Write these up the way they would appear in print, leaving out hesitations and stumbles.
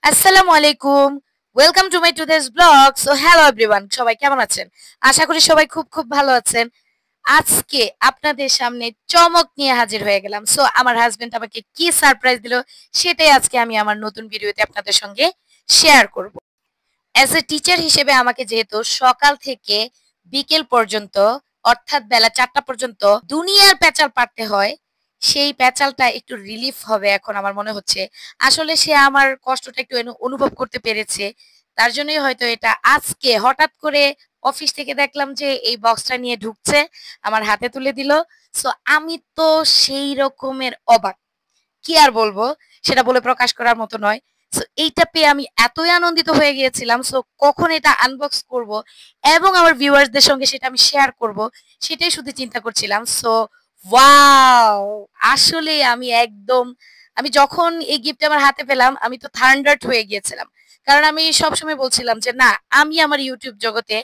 আসসালামু আলাইকুম। Welcome to my today's blog. So hello everyone, সবাই কেমন আছেন? আশা করি সবাই খুব খুব ভালো আছেন। আজকে আপনাদের সামনে চমক নিয়ে হাজির হয়ে গেলাম। সো আমার হাসব্যান্ড আমাকে কি সারপ্রাইজ দিল সেটাই আজকে আমি আমার নতুন ভিডিওতে আপনাদের সঙ্গে শেয়ার করব। অ্যাজ এ টিচার হিসেবে আমাকে যেহেতু সকাল থেকে বিকেল পর্যন্ত অর্থাৎ বেলা ৪টা পর্যন্ত দুনিয়ার প্যাচাল পাড়তে হয়, সেই প্যাচালটা একটু রিলিফ হবে এখন আমার মনে হচ্ছে। আসলে সে আমার কষ্টটা একটু অনুভব করতে পেরেছে। তার জন্যই হয়তো এটা আজকে হঠাৎ করে অফিস থেকে দেখলাম যে এই বক্সটা নিয়ে ঢুকছে, আমার হাতে তুলে দিল। সো আমি তো সেই রকমের অবাক। কি আর বলবো? সেটা বলে প্রকাশ করার মতো নয়। সো এইটা পেয়ে আমি এতই আনন্দিত হয়ে গিয়েছিলাম। সো কখন এটা আনবক্স করব এবং আমার ভিউয়ার্সদের সঙ্গে সেটা আমি শেয়ার করব, সেটাই শুধু চিন্তা করছিলাম। So wow! আসলেই আমি যখন এই গিফটটা আমার হাতে পেলাম, আমি তো থান্ডার্ড হয়ে গিয়েছিলাম। কারণ আমি সবসময় বলছিলাম যে, "না, আমি আমার YouTube জগতে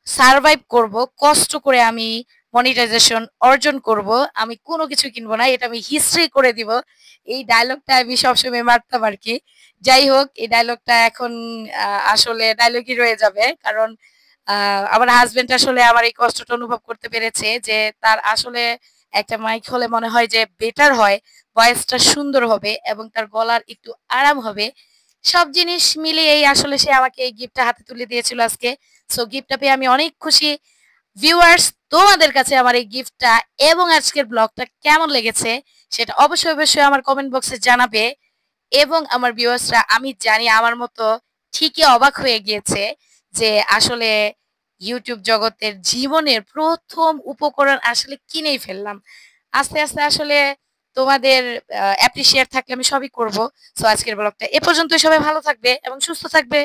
সারভাইভ করব। কষ্ট করে আমি মনিটাইজেশন অর্জন করব। আমি কোনো কিছু কিনব না। এটা আমি হিস্ট্রি করে দিব।" এই ডায়ালগটা আমি সবসময় মারতাম আরকি। যাই হোক, এই ডায়ালগটা এখন আসলে ডায়ালগই রয়ে যাবে। কারণ আ আমার হাসব্যান্ড আসলে আমার এই কষ্টটা অনুভব করতে পেরেছে যে, তার আসলে একটা মাইক হলে মনে হয় যে বেটার হয়। ভয়েসটা সুন্দর হবে এবং তার গলার একটু আরাম হবে। সব জিনিস মিলিয়েই আসলে সে আমাকে এই গিফটটা হাতে তুলে দিয়েছিল আজকে। সো গিফটটা পেয়ে আমি অনেক খুশি। ভিউয়ার্স, তোমাদের কাছে আমার এই গিফটটা এবং আজকের ব্লগটা কেমন লেগেছে সেটা অবশ্যই আমার কমেন্ট বক্সে জানাবে। এবং আমার ভিউয়ার্সরা আমি জানি আমার মতো ঠিকই অবাক হয়ে গিয়েছে যে আসলে YouTube জগতের জীবনের ১ম উপকরণ আসলে কিনেই ফেললাম। আস্তে আসলে তোমাদের অ্যাপ্রিশিয়েট থাকলে আমি সবই করব। সো আজকের ব্লগটা এ পর্যন্তই। সবাই ভালো থাকবে এবং সুস্থ থাকবে।